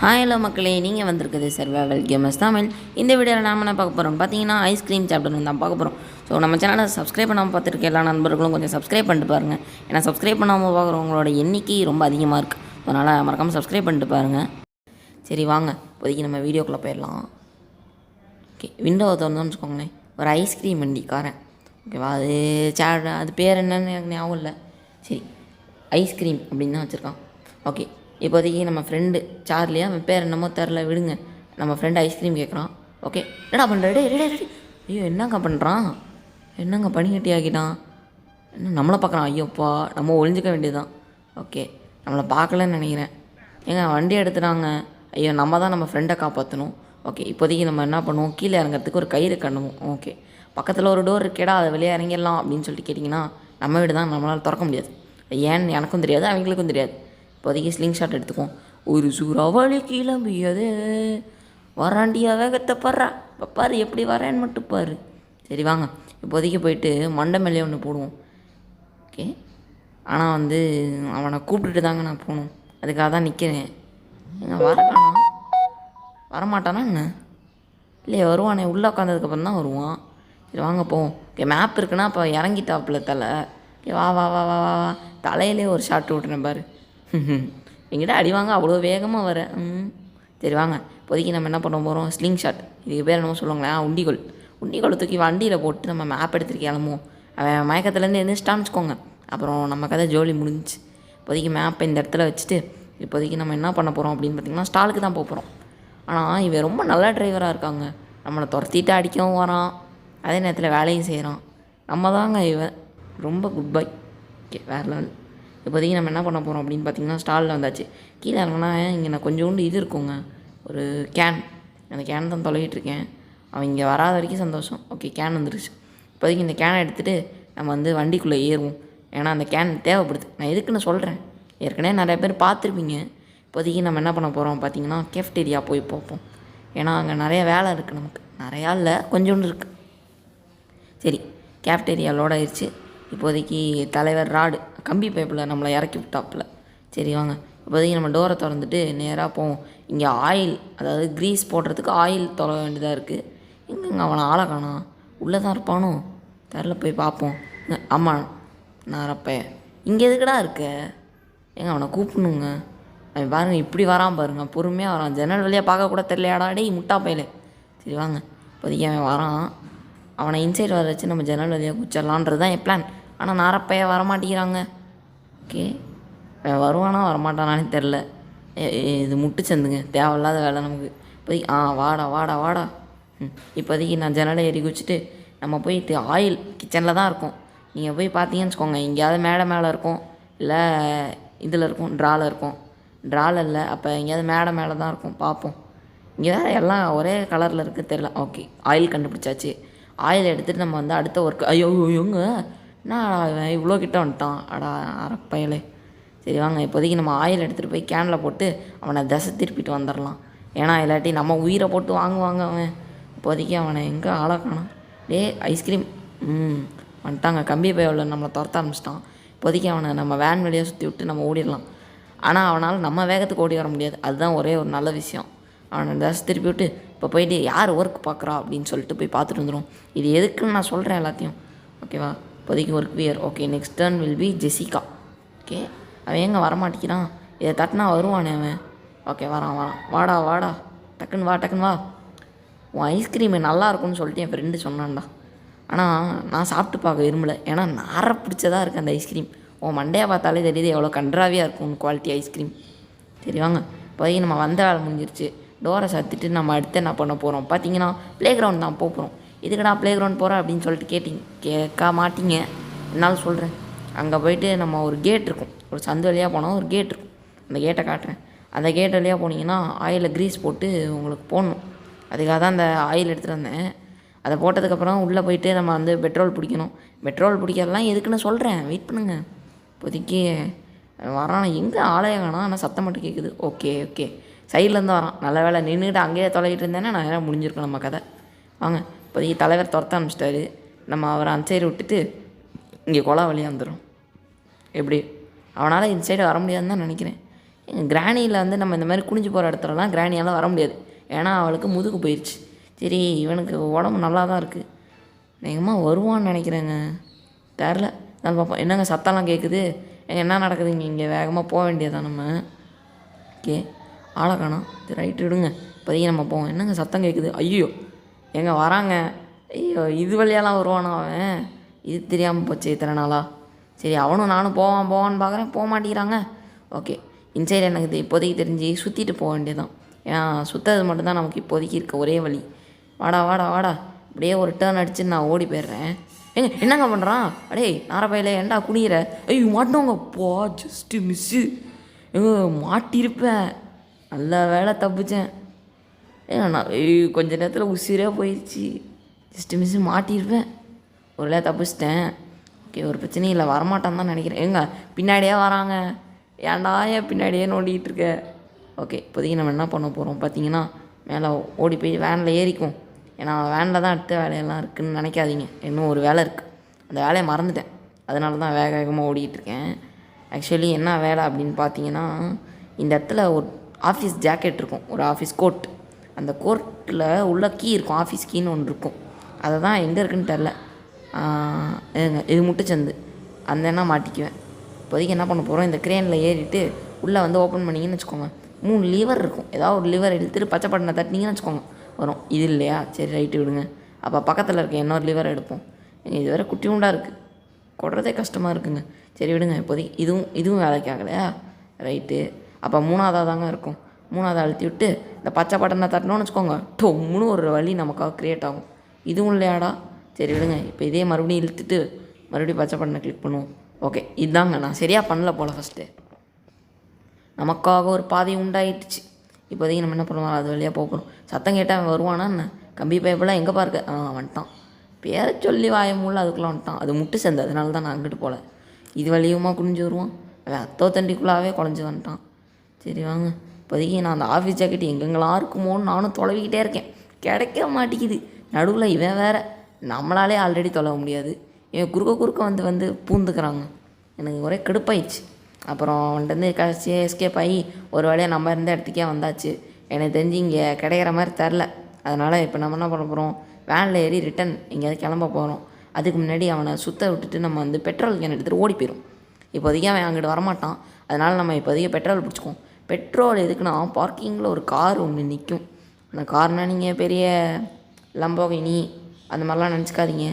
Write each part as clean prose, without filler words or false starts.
Hello மக்களே, நீங்கள் வந்திருக்குது சர்வைவல் கேமர்ஸ் தமிழ். இந்த வீடியோவில் நாம் என்ன பார்க்க போகிறோம் பார்த்தீங்கன்னா, ஐஸ்கிரீம் சாப்பிட்டு தான் பார்க்க போகிறோம். ஸோ நம்ம சேனலை சப்ஸ்கிரைப் பண்ணாமல் பார்த்துருக்க எல்லா நண்பர்களும் கொஞ்சம் சப்ஸ்கிரைப் பண்ணிட்டு பாருங்கள். ஏன்னா சப்ஸ்கிரைப் பண்ணாமல் பார்க்குறவங்களோட எண்ணிக்கை ரொம்ப அதிகமாக இருக்குது. அதனால் மறக்காமல் சப்ஸ்கிரைப் பண்ணிட்டு பாருங்கள். சரி வாங்க, இப்போதைக்கு நம்ம வீடியோக்குள்ளே போயிடலாம். ஓகே, விண்டோவை திறந்தோம்னு வச்சுக்கோங்களேன், ஒரு ஐஸ்கிரீம் வண்டிக்காரன். ஓகேவா, அது பேர் என்னன்னு எனக்கு ஞாபகம் இல்லை. சரி, ஐஸ்கிரீம் அப்படின்னு தான் வச்சுருக்கான். ஓகே, இப்போதைக்கு நம்ம ஃப்ரெண்டு சார்லியா, அவன் பேர் என்னமோ தெரில, விடுங்க. நம்ம ஃப்ரெண்டு ஐஸ்கிரீம் கேட்குறான். ஓகே, என்னடா பண்ணுற? ரெடி. ஐயோ, என்னங்க பண்ணுறான்? என்னங்க பனிக்கட்டி ஆக்கிட்டான்? என்ன நம்மளை பார்க்குறான்? ஐயோப்பா, நம்ம ஒழிஞ்சிக்க வேண்டியதுதான். ஓகே, நம்மளை பார்க்கலன்னு நினைக்கிறேன். ஏங்க வண்டி எடுத்துட்டாங்க. ஐயோ, நம்ம தான் நம்ம ஃப்ரெண்டை காப்பாற்றணும். ஓகே, இப்போதைக்கு நம்ம என்ன பண்ணுவோம், கீழே இறங்கிறதுக்கு ஒரு கயிறு கண்ணுவோம். ஓகே, பக்கத்தில் ஒரு டோர் இருக்கேடா, அதை வெளியே இறங்கிடலாம் அப்படின்னு சொல்லிட்டு கேட்டிங்கன்னா, நம்ம வீடு தான், நம்மளால் திறக்க முடியாது. ஏன்னு எனக்கும் தெரியாது, அவங்களுக்கும் தெரியாது. இப்போதைக்கு ஸ்லிங் ஷாட் எடுத்துக்குவோம். ஒரு சூறாவளி கிளம்பியது, வராண்டியா வேகத்தை படுறா, இப்போ பாரு எப்படி வரேன்னு மட்டும் பாரு. சரி வாங்க, இப்போதைக்கு போயிட்டு மண்டை மேலே ஒன்று போடுவோம். ஓகே, ஆனால் அவனை கூப்பிட்டுட்டு தாங்க நான் போகணும். அதுக்காக தான் நிற்கிறேன். எங்கே வரக்கானா? வரமாட்டானா என்ன? இல்லையே, வருவானே. உள்ளே உட்காந்ததுக்கப்புறம் தான் வருவான். சரி வாங்க போவோம். ஓகே, மேப் இருக்குன்னா அப்போ இறங்கிட்டாப்புல தலை. ஓகே, வா வா வா வா வா வா. தலையிலே ஒரு ஷாட் விட்டுனேன் பாரு. எங்கிட்ட அடி வாங்க அவ்வளோ வேகமாக வர. சரி வாங்க, இப்போதைக்கு நம்ம என்ன பண்ண போகிறோம், ஸ்லிங் ஷாட். இதுக்கு பேர் என்னமோ சொல்லுவாங்களேன், உண்டிகோல் தூக்கி வண்டியில் போட்டு நம்ம மேப் எடுத்துட்டு கிளம்புவோம். அவன் மயக்கத்துலேருந்து எழுந்திரிச்சிட்டான்னு வச்சுக்கோங்க, அப்புறம் நம்ம கதை ஜோலி முடிஞ்சிச்சு. இப்போதைக்கு மேப்பை இந்த இடத்துல வச்சுட்டு இப்போதைக்கு நம்ம என்ன பண்ண போகிறோம் அப்படின்னு பார்த்திங்கன்னா, ஸ்டாலுக்கு தான் போகிறோம். ஆனால் இவன் ரொம்ப நல்ல டிரைவராக இருக்காங்க. நம்மளை துரத்திட்டு அடிக்கவும் வரான், அதே நேரத்தில் வேலையும் செய்கிறான். நம்ம தாங்க இவன் ரொம்ப குட் பை. ஓகே, வேறு லெவல். இப்போதைக்கு நம்ம என்ன பண்ண போகிறோம் அப்படின்னு பார்த்திங்கன்னா, ஸ்டாலில் வந்தாச்சு. கீழே இறங்கினா இங்கே நான் கொஞ்சோண்டு இது இருக்குங்க, ஒரு கேன். அந்த கேன் தான் தொலைகிட்டுருக்கேன். அவன் இங்கே வராத வரைக்கும் சந்தோஷம். ஓகே, கேன் வந்துருச்சு. இப்போதைக்கு இந்த கேனை எடுத்துகிட்டு நம்ம வண்டிக்குள்ளே ஏறுவோம். ஏன்னா அந்த கேன் தேவைப்படுது. நான் எதுக்குன்னு சொல்கிறேன், ஏற்கனவே நிறைய பேர் பார்த்துருப்பீங்க. இப்போதைக்கு நம்ம என்ன பண்ண போகிறோம் பார்த்திங்கன்னா, கேஃப்டேரியா போய் பார்ப்போம். ஏன்னா அங்கே நிறைய வேலை இருக்குது நமக்கு. நிறையா இல்லை, கொஞ்சோண்டு இருக்குது. சரி, கேஃப்டேரியா லோட் ஆயிடுச்சு. இப்போதைக்கு தலைவர் ராடு கம்பி பைப்பில் நம்மளை இறக்கி விட்டாப்புல. சரி வாங்க, இப்போதைக்கு நம்ம டோரை திறந்துட்டு நேராக போவோம். இங்கே ஆயில், அதாவது க்ரீஸ் போடுறதுக்கு ஆயில் தொட வேண்டியதாக இருக்குது. எங்கெங்க அவனை ஆளை காணோம்? உள்ளே தான் இருப்பானோ தெரில, போய் பார்ப்போம். ஆமாம், நான் ரப்ப இங்கே எதுக்கடா இருக்க? ஏங்க அவனை கூப்பிடணுங்க. அவன் பாருங்கள் இப்படி வரான் பாருங்க, பொறுமையாக வரான். ஜன்னல் வழியாக பார்க்கக்கூட தெரியலையாடா டேய் முட்டா பையலே. சரி வாங்க, இப்போதைக்கு அவன் வரான். அவனை இன்சைட் வர வச்சு நம்ம ஜன்னல் வழியாக குச்சிடலான்றது தான் என் பிளான். ஆனால் நாரப்பைய வரமாட்டேங்கிறாங்க. ஓகே, வருவானா வரமாட்டானானே தெரில. இது முட்டுச்சந்துங்க, தேவையில்லாத வேலை நமக்கு. இப்போதைக்கு வாடா. இப்போதைக்கு நான் ஜன்னலை ஏறி குச்சிட்டு நம்ம போயிட்டு ஆயில் கிச்சனில் தான் இருக்கும். நீங்கள் போய் பார்த்தீங்கன்னு வச்சுக்கோங்க, எங்கேயாவது மேலே இருக்கும், இல்லை இதில் இருக்கும், ட்ராவில் இருக்கும். ட்ராவில் இல்லை, அப்போ எங்கேயாவது மேலே தான் இருக்கும். பார்ப்போம். இங்கே தான் எல்லாம் ஒரே கலரில் இருக்குது தெரில. ஓகே, ஆயில் கண்டுபிடிச்சாச்சு. ஆயில் எடுத்துகிட்டு நம்ம அடுத்த ஒர்க்கு. ஐயோங்க, என்ன இவ்வளோ கிட்ட வந்துட்டான், அடா அரப்பயலே. சரி வாங்க, இப்போதைக்கு நம்ம ஆயில் எடுத்துகிட்டு போய் கேனில் போட்டு அவனை தசை திருப்பிட்டு வந்துடலாம். ஏன்னா இல்லாட்டி நம்ம உயிரை போட்டு வாங்குவாங்க அவன். இப்போதைக்கு அவனை எங்கே ஆளாக்கானான்? ஐஸ்கிரீம் வந்துட்டாங்க. கம்பி பையில் நம்மளை துரத்த ஆரம்பிச்சிட்டான். இப்போதைக்கு அவனை நம்ம வேன் வழியாக சுற்றி விட்டு நம்ம ஓடிடலாம். ஆனால் அவனால் நம்ம வேகத்துக்கு ஓடி வர முடியாது. அதுதான் ஒரே ஒரு நல்ல விஷயம். அவனை தசை திருப்பி விட்டு இப்போ போயிட்டு யார் ஒர்க் பார்க்குறா அப்படின்னு சொல்லிட்டு போய் பார்த்துட்டு வந்துடும். இது எதுக்குன்னு நான் சொல்கிறேன் எல்லாத்தையும். ஓகேவா, இப்போதைக்கு work wear. Okay, next turn will be Jessica. Okay, அவன் எங்கே வரமாட்டேங்கிறான்? இதை தட்டினா வருவானே அவன். ஓகே, வரான். வாடா, டக்குன்னு வா. உன் ஐஸ்கிரீமு நல்லா இருக்கும்னு சொல்லிட்டு என் ஃப்ரெண்டு சொன்னான்டா. ஆனால் நான் சாப்பிட்டு பார்க்க விரும்பலை. ஏன்னா நாரை பிடிச்சதாக இருக்குது அந்த ஐஸ்கிரீம். உன் மண்டையை பார்த்தாலே தெரியுது எவ்வளோ கன்றாவியாக இருக்கும் குவாலிட்டி ஐஸ்கிரீம். சரி வாங்க, இப்போதைக்கு நம்ம வந்த வேலை முடிஞ்சிருச்சு. டோரை சாத்திட்டு நம்ம அடுத்து என்ன பண்ண போகிறோம் பார்த்தீங்கன்னா, ப்ளே கிரவுண்ட் தான் போகிறோம். இதுக்கடா ப்ளே கிரவுண்ட் போகிறேன் அப்படின்னு சொல்லிட்டு கேட்க மாட்டீங்க. என்னால் சொல்கிறேன். அங்கே போயிட்டு நம்ம ஒரு கேட் இருக்கும், ஒரு சந்து வழியாக போனால் ஒரு கேட் இருக்கும். அந்த கேட்டை காட்டுறேன். அந்த கேட் வழியாக போனீங்கன்னா ஆயிலில் க்ரீஸ் போட்டு உங்களுக்கு போடணும். அதுக்காக தான் அந்த ஆயில் எடுத்துகிட்டு வந்தேன். அதை போட்டதுக்கப்புறம் உள்ளே போயிட்டு நம்ம பெட்ரோல் பிடிக்கணும். பெட்ரோல் பிடிக்கிறதுலாம் எதுக்குன்னு சொல்கிறேன், வெயிட் பண்ணுங்கள். இப்போதைக்கு வரான். எங்கே ஆலய வேணாம், ஆனால் சத்தம் மட்டும் கேட்குது. ஓகே, சைட்லேருந்து வரான். நல்ல வேலை, நின்றுக்கிட்டு அங்கேயே தொலைகிட்டு இருந்தேன்னா நான் வேறு முடிஞ்சிருக்கோம் நம்ம கதை. வாங்க, இப்போதைக்கு தலைவர் துரத்த ஆரம்பிச்சிட்டாரு. நம்ம அவரை அந்த சைடு விட்டுட்டு இங்கே கொலா வழியாக வந்துடும். எப்படி அவனால் இந்த சைடு வர முடியாதுன்னு தான் நினைக்கிறேன். கிராணியில் வந்து நம்ம இந்த மாதிரி குனிஞ்சு போகிற இடத்துலலாம் கிராணியால் வர முடியாது, ஏன்னா அவளுக்கு முதுகு போயிடுச்சு. சரி, இவனுக்கு உடம்பு நல்லா தான் இருக்குது, வேகமாக வருவான்னு நினைக்கிறேங்க, தெரில. நான் பார்ப்போம். என்னங்க சத்தம்லாம் கேட்குது, என்ன நடக்குதுங்க இங்கே? வேகமாக போக வேண்டியதான் நம்ம. ஓகே, ஆளை காணோம். சரி, ரைட்டு விடுங்க, இப்போதைக்கு நம்ம போவோம். என்னங்க சத்தம் கேட்குது? ஐயோ, எங்கே வராங்க? ஐயோ, இது வழியெல்லாம் வருவானா அவன்? இது தெரியாமல் போச்சு இத்தனை நாளா. சரி, அவனும் நானும் போவான்னு பார்க்குறேன், போக மாட்டேங்கிறாங்க. ஓகே, இன்சைடு எனக்கு இப்போதைக்கு தெரிஞ்சு சுற்றிட்டு போக வேண்டியதான். ஏன்னா சுற்றுறது மட்டும்தான் நமக்கு இப்போதைக்கு இருக்க ஒரே வழி. வாடா வாடா வாடா, அப்படியே ஒரு டேர்ன் அடிச்சு நான் ஓடி போயிடுறேன். என்னங்க பண்ணுறான்? அடே நாரப்பையில ஏன்டா குனிகிற? ஐயோ மாட்டோங்க, போ, ஜஸ்ட்டு மிஸ்ஸு. மாட்டியிருப்பேன், நல்ல வேலை தப்பிச்சேன். நான் கொஞ்ச நேரத்தில் உசிரே போயிடுச்சு, ஜஸ்ட்டு மிஸ்ஸு மாட்டியிருப்பேன். ஒரு வேலை தப்பிச்சிட்டேன். ஓகே, ஒரு பிரச்சனையும் இல்லை, வரமாட்டான்னு தான் நினைக்கிறேன். பின்னாடியே வராங்க, ஏன்டா ஏன் பின்னாடியே நோண்டிகிட்டு இருக்க? ஓகே, இப்போதைக்கு நம்ம என்ன பண்ண போகிறோம் பார்த்தீங்கன்னா, மேலே ஓடி போய் வேனில் ஏறிக்கும். ஏன்னா வேனில் தான் அடுத்த வேலையெல்லாம் இருக்குதுன்னு நினைக்காதீங்க, இன்னும் ஒரு வேலை இருக்குது, அந்த வேலையை மறந்துட்டேன், அதனால தான் வேகமாக ஓடிக்கிட்டு இருக்கேன். ஆக்சுவலி என்ன வேலை அப்படின்னு பார்த்தீங்கன்னா, இந்த இடத்துல ஒரு ஆஃபீஸ் ஜாக்கெட் இருக்கும், ஒரு ஆஃபீஸ் கோட். அந்த கோட்டில் உள்ள கீ இருக்கும், ஆஃபீஸ் கீன்னு ஒன்று இருக்கும். அதை தான் எங்கே இருக்குதுன்னு தெரில. இது முட்டுச்சந்து, அந்த என்ன மாட்டிக்குவேன். இப்போதைக்கு என்ன பண்ண போகிறோம், இந்த க்ரேனில் ஏறிட்டு உள்ளே வந்து ஓப்பன் பண்ணிங்கன்னு வச்சுக்கோங்க, 3 லிவர் இருக்கும். ஏதாவது ஒரு லிவர் எடுத்துகிட்டு பச்சை பட்டனை தட்டினீங்கன்னு வச்சுக்கோங்க, வரும். இது இல்லையா? சரி, ரைட்டு விடுங்க. அப்போ பக்கத்தில் இருக்க இன்னொரு லிவர் எடுப்போம். இது வேறு குட்டி உண்டாக இருக்குது, கொடுறதே கஷ்டமாக இருக்குங்க. சரி விடுங்க, இப்போதைக்கு இதுவும் வேலைக்கு ஆகலையா? ரைட்டு, அப்போ 3ஆவதாக தாங்க இருக்கும். 3ஆவது அழுத்தி விட்டு இந்த பச்சை பட்டனை தட்டினோன்னு வச்சுக்கோங்க, டொம்முன்னு ஒரு வழி நமக்காக க்ரியேட் ஆகும். இதுவும் இல்லையாடா? சரி விடுங்க, இப்போ இதே மறுபடியும் இழுத்துட்டு மறுபடியும் பச்சை பட்டனை கிளிக் பண்ணுவோம். ஓகே, இதுதாங்க, நான் சரியாக பண்ணல போல். ஃபஸ்ட்டு நமக்காக ஒரு பாதை உண்டாயிடுச்சு. இப்போதைக்கு நம்ம என்ன பண்ணுவோம், அது வழியாக போகிறோம். சத்தம் கேட்டால் அவன் வருவானா என்ன? கம்பி பைப்பெல்லாம் எங்கே பார்க்க? வந்துட்டான், பேரை சொல்லி வாயமுள்ள அதுக்குள்ளே வந்துட்டான். அது முட்டு சேர்ந்து, அதனால தான் நான் அங்கிட்டு போகல. இது வழியுமா குனிஞ்சு வருவான், அவன் அத்தோ தண்டிக்குள்ளாவே குழஞ்சி வந்துட்டான். சரி வாங்க, இப்போதைக்கு நான் அந்த ஆஃபீஸ் ஜாக்கெட் எங்கெங்கெல்லாம் இருக்குமோன்னு நானும் தொலைவிக்கிட்டே இருக்கேன், கிடைக்க மாட்டேங்குது. நடுவில் இவன் வேறு, நம்மளாலே ஆல்ரெடி தொலைவ முடியாது, இவன் குறுக்க வந்து பூந்துக்கிறாங்க. எனக்கு ஒரே கடுப்பாயிடுச்சு. அப்புறம் வந்துட்டு கடைசியாக எஸ்கேப் ஆகி ஒரு வேலையாக நம்ம இருந்த இடத்துக்கே வந்தாச்சு. எனக்கு தெரிஞ்சு இங்கே கிடைக்கிற மாதிரி தெரில. அதனால் இப்போ நம்ம என்ன பண்ண போகிறோம், வேனில் ஏறி ரிட்டன் எங்கேயாவது கிளம்ப போகிறோம். அதுக்கு முன்னாடி அவனை சுற்ற விட்டுட்டு நம்ம வந்து பெட்ரோல் கேன் எடுத்துகிட்டு ஓடி போயிடும். இப்போதைக்கு அவன் அங்கிட்டு வரமாட்டான், அதனால் நம்ம இப்போதைக்கு பெட்ரோல் பிடிச்சிக்குவோம். பெட்ரோல் எதுக்குன்னா, பார்க்கிங்கில் ஒரு கார் ஒன்று நிற்கும். அந்த கார்னால் நீங்கள் பெரிய லம்போகினி அந்த மாதிரிலாம் நினச்சிக்காதீங்க,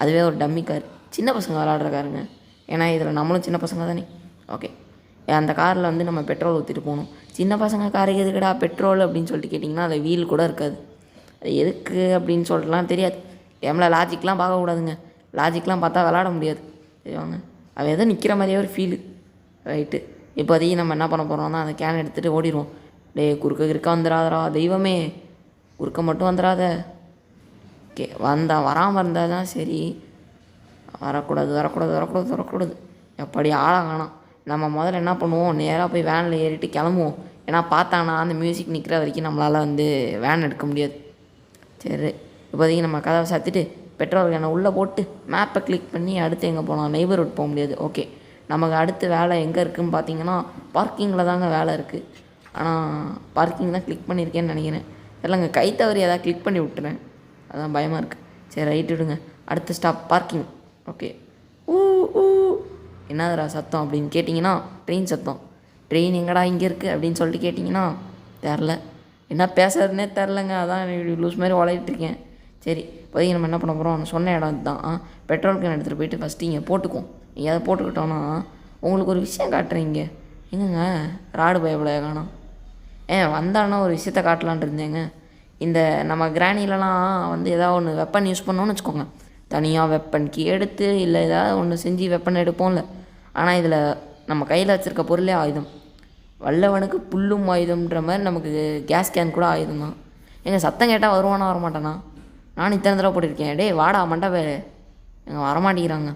அதுவே ஒரு டம்மி கார், சின்ன பசங்க விளாட்ற காருங்க. ஏன்னா இதில் நம்மளும் சின்ன பசங்க தானே. ஓகே, அந்த காரில் வந்து நம்ம பெட்ரோல் ஊற்றிட்டு போகணும். சின்ன பசங்க காருக்கு எதுக்குடா பெட்ரோல் அப்படின்னு சொல்லிட்டு கேட்டிங்கன்னா, அதில் வீல் கூட இருக்காது. அது எதுக்கு அப்படின்னு சொல்லிட்டுலாம் தெரியாது. கேமில் லாஜிக்லாம் பார்க்கக்கூடாதுங்க, லாஜிக்லாம் பார்த்தா விளாட முடியாது. சரிவாங்க, அவன் எதோ நிற்கிற மாதிரியே ஒரு ஃபீலு. ரைட்டு, இப்போதைக்கு நம்ம என்ன பண்ண போகிறோம்னா, அந்த கேன் எடுத்துகிட்டு ஓடிடுவோம். குறுக்க வந்துடாதரா தெய்வமே, குறுக்க மட்டும் வந்துடாத. ஓகே, வராமல் இருந்தால் தான் சரி. வரக்கூடாது. எப்படி ஆளாக காணோம். நம்ம முதல்ல என்ன பண்ணுவோம், நேராக போய் வேனில் ஏறிட்டு கிளம்புவோம். ஏன்னா பார்த்தானா அந்த மியூசிக் நிற்கிற வரைக்கும் நம்மளால் வந்து வேன் எடுக்க முடியாது. சரி, இப்போதைக்கு நம்ம கதவை சாத்திட்டு பெட்ரோல் கேனை உள்ளே போட்டு மேப்பை கிளிக் பண்ணி அடுத்து எங்கே போகலாம், நெய்பர்ஹுட் போக முடியாது. ஓகே, நமக்கு அடுத்து வேலை எங்கே இருக்குதுன்னு பார்த்தீங்கன்னா, பார்க்கிங்கில் தாங்க வேலை இருக்குது. ஆனால் பார்க்கிங் தான் கிளிக் பண்ணியிருக்கேன்னு நினைக்கிறேன். இல்லைங்க, கை தவறி எதாவது கிளிக் பண்ணி விட்டுறேன், அதான் பயமாக இருக்குது. சரி, ரைட்டு விடுங்க. அடுத்த ஸ்டாப் பார்க்கிங். ஓகே, என்னதுடா சத்தம் அப்படின்னு கேட்டிங்கன்னா, ட்ரெயின் சத்தம். ட்ரெயின் எங்கடா இங்கே இருக்குது அப்படின்னு சொல்லிட்டு கேட்டிங்கன்னா, தெரில, என்ன பேசுறதுனே தெரிலங்க. அதான் லூஸ் மாதிரி உழையிட்ருக்கேன். சரி, இப்போதைக்கு நம்ம என்ன பண்ண போகிறோம், சொன்ன இடம் தான். பெட்ரோல் கேன் எடுத்துகிட்டு போயிட்டு ஃபஸ்ட்டு இங்கே போட்டுக்குவோம். நீங்கள் அதை போட்டுக்கிட்டோன்னா உங்களுக்கு ஒரு விஷயம் காட்டுறீங்க. எங்கங்க ராடு பயப்படைய காணோம்? வந்தான்னா ஒரு விஷயத்த காட்டலான் இருந்தேங்க. இந்த நம்ம கிராணிலலாம் வந்து ஏதாவது ஒன்று வெப்பன் யூஸ் பண்ணோன்னு வச்சுக்கோங்க, தனியாக வெப்பன் கீ எடுத்து இல்லை ஏதாவது ஒன்று செஞ்சு வெப்பன் எடுப்போம்ல. ஆனால் இதில் நம்ம கையில் வச்சுருக்க பொருளே ஆயுதம். வல்லவனுக்கு புல்லும் ஆயுதம்ன்ற மாதிரி நமக்கு கேஸ் கேன் கூட ஆயுதம் தான். எங்கள் சத்தம் கேட்டால் வருவானா வரமாட்டானா? நானும் இத்தனை தடவை போட்டிருக்கேன். டே வாடா மண்டபே, எங்கே வரமாட்டேங்கிறாங்க.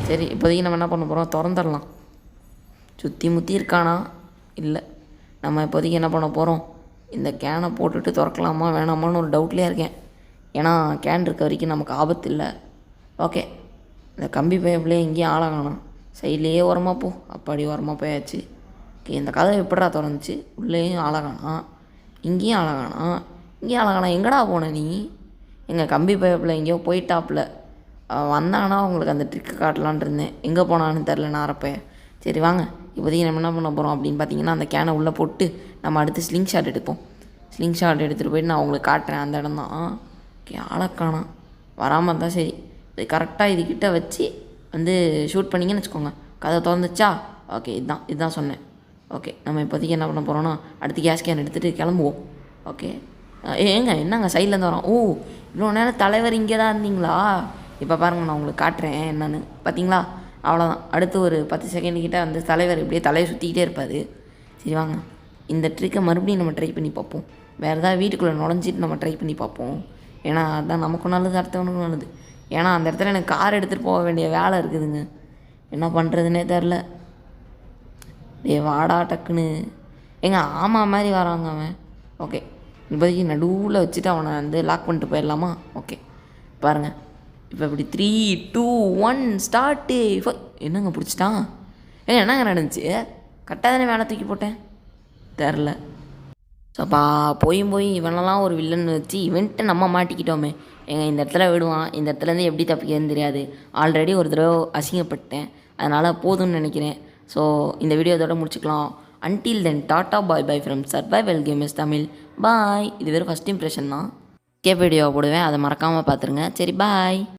சரி, இப்போதைக்கு நம்ம என்ன பண்ண போகிறோம், திறந்துடலாம். சுற்றி முற்றி இருக்கானா? இல்லை. நம்ம இப்போதைக்கு என்ன பண்ண போகிறோம், இந்த கேனை போட்டுட்டு திறக்கலாமா வேணாமான்னு ஒரு டவுட்லேயே இருக்கேன். ஏன்னா கேன் இருக்க வரைக்கும் நமக்கு ஆபத்து இல்லை. ஓகே, இந்த கம்பி பைப்லேயே எங்கேயும் ஆளாகணும், சைட்லேயே உரமாக போ. அப்பாடி உரமாக போயாச்சு. ஓகே, இந்த கதவை எப்படிடா திறந்துச்சு? உள்ளேயும் ஆளகானா, இங்கேயும் ஆளகானா, இங்கேயும் ஆளகானா. எங்கடா போன நீ? எங்கள் கம்பி பைப்பில் எங்கேயோ போயிட்டாப்புல. வந்தாங்கன்னா உங்களுக்கு அந்த ட்ரிக்கு காட்டலான் இருந்தேன். எங்கே போனான்னு தெரில நான் அரப்ப. சரி வாங்க, இப்போதைக்கு நம்ம என்ன பண்ண போகிறோம் அப்படின்னு பார்த்தீங்கன்னா, அந்த கேனை உள்ளே போட்டு நம்ம அடுத்து ஸ்லிங் ஷாட் எடுப்போம். ஸ்லிங் ஷாட் எடுத்துகிட்டு போயிட்டு நான் உங்களுக்கு காட்டுறேன் அந்த இடம் தான். ஓகே, ஆளக்கானா வராமல் இருந்தால் சரி. இது கரெக்டாக இதுக்கிட்ட வச்சு வந்து ஷூட் பண்ணிங்கன்னு வச்சுக்கோங்க. கதை திறந்துச்சா? ஓகே, இதுதான் சொன்னேன். ஓகே, நம்ம இப்போதைக்கு என்ன பண்ண போகிறோன்னா, அடுத்து கேஸ் கேன் எடுத்துகிட்டு கிளம்புவோம். ஓகே, என்னங்க சைட்லேருந்து வரோம்? ஓ, இவ்வளோ நேரம் தலைவர் இங்கே தான் இருந்தீங்களா? இப்போ பாருங்கள், நான் உங்களுக்கு காட்டுறேன் என்னன்னு. பார்த்தீங்களா? அவ்வளோதான். அடுத்து ஒரு 10 செகண்டுக்கிட்ட வந்து தலைவர் இப்படியே தலையை சுற்றிக்கிட்டே இருப்பார். சரி வாங்க, இந்த ட்ரிக்கை மறுபடியும் நம்ம ட்ரை பண்ணி பார்ப்போம். வேறு ஏதாவது வீட்டுக்குள்ளே நுழைஞ்சிட்டு நம்ம ட்ரை பண்ணி பார்ப்போம். ஏன்னா அதுதான் நமக்கும் நல்லது, அடுத்தவனுக்கும் நல்லது. ஏன்னா அந்த இடத்துல எனக்கு கார் எடுத்துகிட்டு போக வேண்டிய வேலை இருக்குதுங்க. என்ன பண்ணுறதுனே தெரில. வாடா டக்குன்னு ஆமாம் மாதிரி வராங்க அவன். ஓகே, இப்போதைக்கு நடுவில் வச்சுட்டு அவனை வந்து லாக் பண்ணிட்டு போயிடலாமா? ஓகே பாருங்கள், இப்போ இப்படி 3, 2, 1 ஸ்டார்ட்டு. இப்போ என்னங்க பிடிச்சிட்டான்? என்னங்க நடந்துச்சு? கரெக்டாக தானே வேலை தூக்கி போட்டேன், தெரில. ஸோப்பா போய் இவனெல்லாம் ஒரு வில்லன் வச்சு இவன்ட்டு நம்ம மாட்டிக்கிட்டோமே. இந்த இடத்துல விடுவான், இந்த இடத்துலேருந்து எப்படி தப்பிக்கிறதுன்னு தெரியாது. ஆல்ரெடி ஒரு தடவை அசிங்கப்பட்டேன், அதனால் போதும்னு நினைக்கிறேன். ஸோ இந்த வீடியோ இதோட முடிச்சுக்கலாம். Until then tata bye from Survival Gamers Tamil. Bye. இது வெறும் ஃபஸ்ட் இம்ப்ரெஷன் தான். வீடியோ போடுவேன், அதை மறக்காமல் பார்த்துருங்க. சரி பாய்.